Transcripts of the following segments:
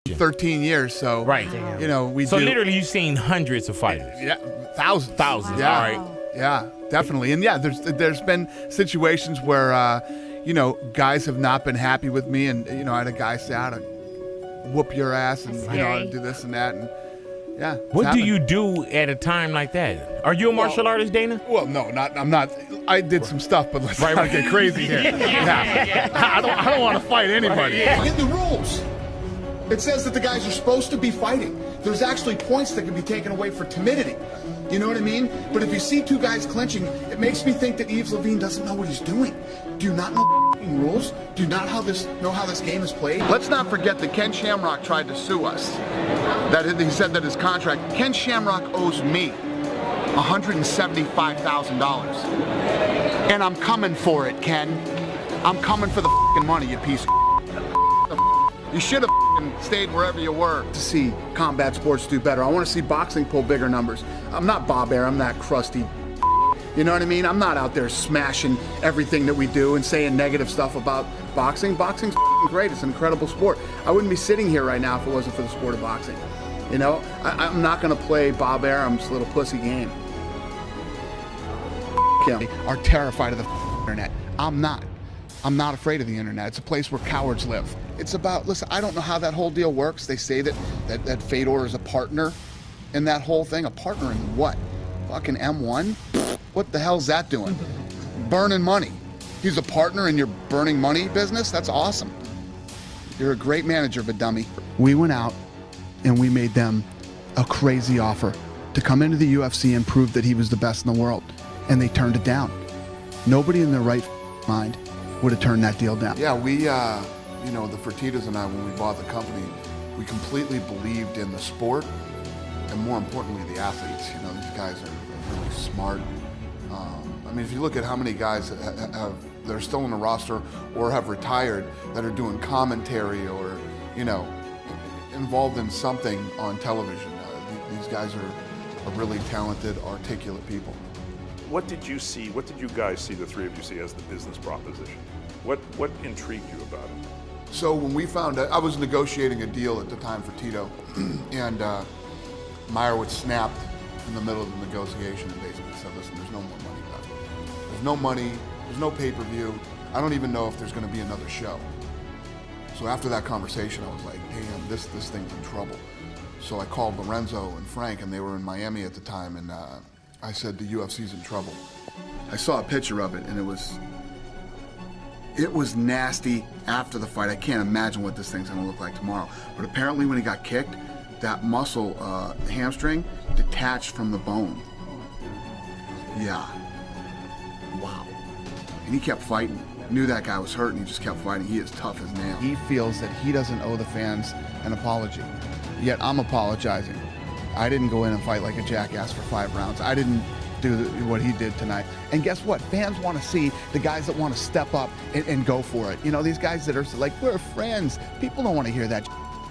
13 years, so Right. you know we. So do, literally, you've seen hundreds of fighters. yeah, thousands. Yeah. All right. Yeah, definitely, and yeah, there's been situations where you know guys have not been happy with me, and you know I had a guy say, "I whoop your ass," and you know I'd do this and that, and yeah. What do you do at a time like that? Are you a martial artist, Dana? Well, no, not. I'm not. I did some stuff, but let's not get crazy here. I don't want to fight anybody. In the rules, it says that the guys are supposed to be fighting. There's actually points that can be taken away for timidity. You know what I mean? But if you see two guys clinching, it makes me think that Yves Levine doesn't know what he's doing. Do you not know rules? Do you not know how this game is played? Let's not forget that Ken Shamrock tried to sue us. That he said that his contract, Ken Shamrock owes me $175,000. And I'm coming for it, Ken. I'm coming for the money, you piece of You should have stayed wherever you were. To see combat sports do better. I want to see boxing pull bigger numbers. I'm not Bob Air, I'm that crusty. You know what I mean? I'm not out there smashing everything that we do and saying negative stuff about boxing. Boxing's great, it's an incredible sport. I wouldn't be sitting here right now if it wasn't for the sport of boxing. You know, I'm not gonna play Bob Arum's little pussy game. Are terrified of the internet. I'm not. I'm not afraid of the internet. It's a place where cowards live. It's about, listen, I don't know how that whole deal works. They say that Fedor is a partner in that whole thing. A partner in what? Fucking M1? What the hell's that doing? Burning money. He's a partner in your burning money business? That's awesome. You're a great manager, but dummy. We went out and we made them a crazy offer to come into the UFC and prove that he was the best in the world. And they turned it down. Nobody in their right mind would have turned that deal down. Yeah, we, you know, the Fertittas and I, when we bought the company, we completely believed in the sport and more importantly, the athletes. You know, these guys are really smart. I mean, if you look at how many guys that are still on the roster or have retired that are doing commentary or, you know, involved in something on television, these guys are really talented, articulate people. What did you see, what did you guys see, the three of you see, as the business proposition? What intrigued you about it? So when we found out, I was negotiating a deal at the time for Tito, and Meyerowitz snapped in the middle of the negotiation and basically said, listen, there's no more money left. There's no money, there's no pay-per-view. I don't even know if there's gonna be another show. So after that conversation, I was like, damn, this thing's in trouble. So I called Lorenzo and Frank, and they were in Miami at the time, and I said, the UFC's in trouble. I saw a picture of it, and it was nasty after the fight. I can't imagine what this thing's gonna look like tomorrow. But apparently when he got kicked, that muscle, hamstring, detached from the bone. Yeah. Wow. And he kept fighting. Knew that guy was hurt, and he just kept fighting. He is tough as nails. He feels that he doesn't owe the fans an apology. Yet I'm apologizing. I didn't go in and fight like a jackass for 5 rounds. I didn't do what he did tonight. And guess what? Fans want to see the guys that want to step up and go for it. You know, these guys that are like, we're friends. People don't want to hear that.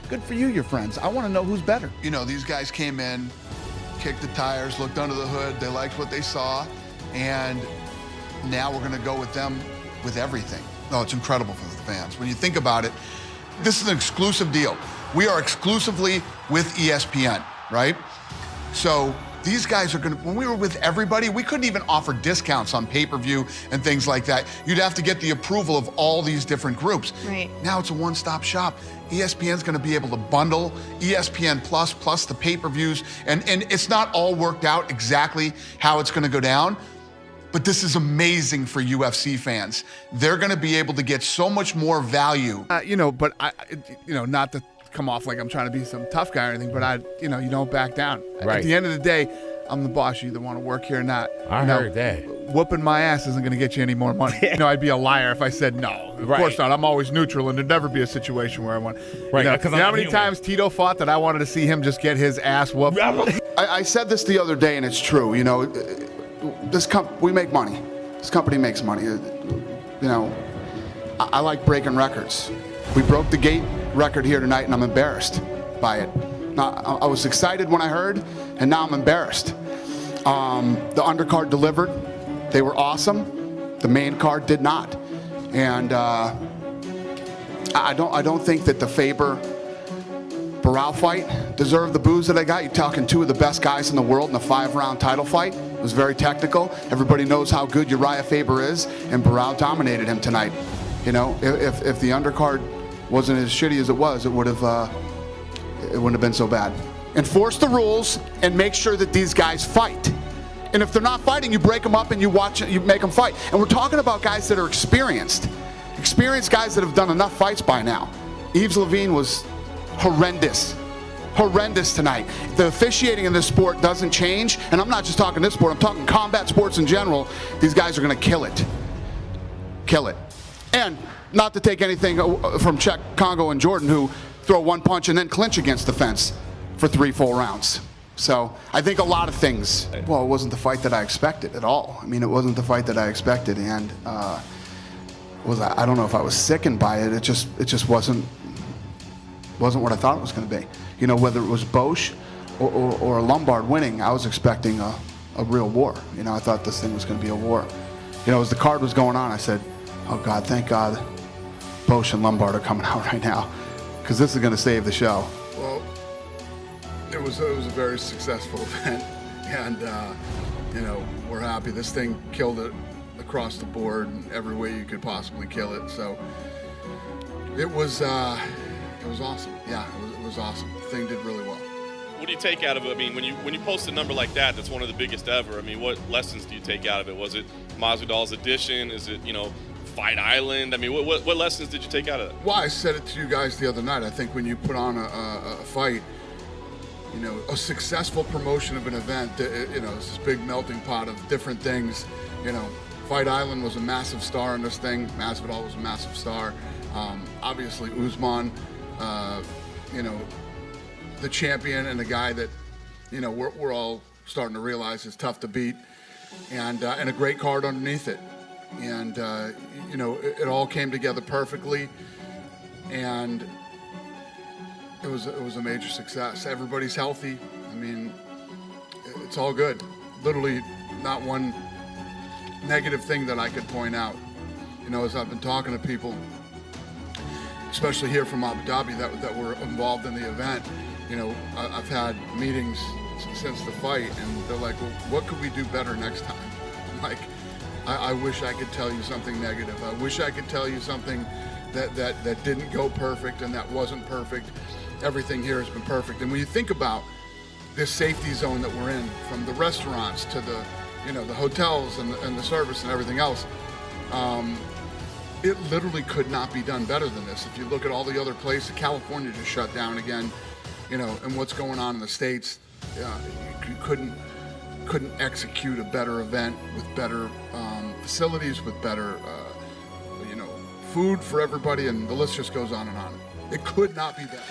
Good for you, you're friends. I want to know who's better. You know, these guys came in, kicked the tires, looked under the hood. They liked what they saw. And now we're going to go with them with everything. No, it's incredible for the fans. When you think about it, this is an exclusive deal. We are exclusively with ESPN. Right? So these guys are gonna, when we were with everybody, we couldn't even offer discounts on pay-per-view and things like that. You'd have to get the approval of all these different groups. Right. Now it's a one-stop shop. ESPN's gonna be able to bundle ESPN plus the pay-per-views, and it's not all worked out exactly how it's gonna go down, but this is amazing for UFC fans. They're gonna be able to get so much more value. You know, but you know, not to come off like I'm trying to be some tough guy or anything, but you know, you don't back down. Right. At the end of the day, I'm the boss. You either want to work here or not. I heard that. Whooping my ass isn't going to get you any more money. You know, I'd be a liar if I said no. Of course not. I'm always neutral, and there'd never be a situation where I want. Right. You know, Because how many times Tito fought that I wanted to see him just get his ass whooped? I said this the other day, and it's true. You know, we make money. This company makes money. You know, I like breaking records. We broke the gate record here tonight, and I'm embarrassed by it. Now, I was excited when I heard, and now I'm embarrassed. The undercard delivered. They were awesome. The main card did not. And I don't think that the Faber Barao fight deserved the boos that I got. You're talking two of the best guys in the world in a 5-round title fight. It was very technical. Everybody knows how good Uriah Faber is, and Barao dominated him tonight. You know, if the undercard wasn't as shitty as it was, it wouldn't have been so bad. Enforce the rules and make sure that these guys fight. And if they're not fighting, you break them up and you make them fight. And we're talking about guys that are experienced guys that have done enough fights by now. Yves Levine was horrendous tonight. The officiating in this sport doesn't change, and I'm not just talking this sport, I'm talking combat sports in general. These guys are going to kill it. And not to take anything from Czech, Congo, and Jordan, who throw one punch and then clinch against the fence for 3 full rounds. So I think a lot of things, well, it wasn't the fight that I expected at all. I mean, it wasn't the fight that I expected, and I don't know if I was sickened by it. It just wasn't what I thought it was going to be. You know, whether it was Bosch or Lombard winning, I was expecting a real war. You know, I thought this thing was going to be a war. You know, as the card was going on, I said, oh God, thank God Bosch and Lombard are coming out right now, because this is going to save the show. Well, it was a very successful event, and you know, we're happy. This thing killed it across the board in every way you could possibly kill it. So it was awesome. Yeah, it was awesome. The thing did really well. What do you take out of it? I mean, when you post a number like that, that's one of the biggest ever. I mean, what lessons do you take out of it? Was it Masvidal's addition? Is it, you know, Fight Island? I mean, what lessons did you take out of it? Well, I said it to you guys the other night. I think when you put on a fight, you know, a successful promotion of an event, you know, it's this big melting pot of different things. You know, Fight Island was a massive star in this thing. Masvidal was a massive star. Obviously, Usman, you know, the champion and the guy that, you know, we're all starting to realize is tough to beat, and a great card underneath it. And, you know, it all came together perfectly, and it was a major success. Everybody's healthy. I mean, it's all good. Literally not one negative thing that I could point out. You know, as I've been talking to people, especially here from Abu Dhabi that were involved in the event, you know, I've had meetings since the fight, and they're like, well, what could we do better next time? I'm like, I wish I could tell you something negative. I wish I could tell you something that didn't go perfect and that wasn't perfect. Everything here has been perfect. And when you think about this safety zone that we're in, from the restaurants to the, you know, the hotels and the service and everything else, it literally could not be done better than this. If you look at all the other places, California just shut down again, you know, and what's going on in the States, you couldn't execute a better event with better facilities, with better, you know, food for everybody, and the list just goes on and on. It could not be better.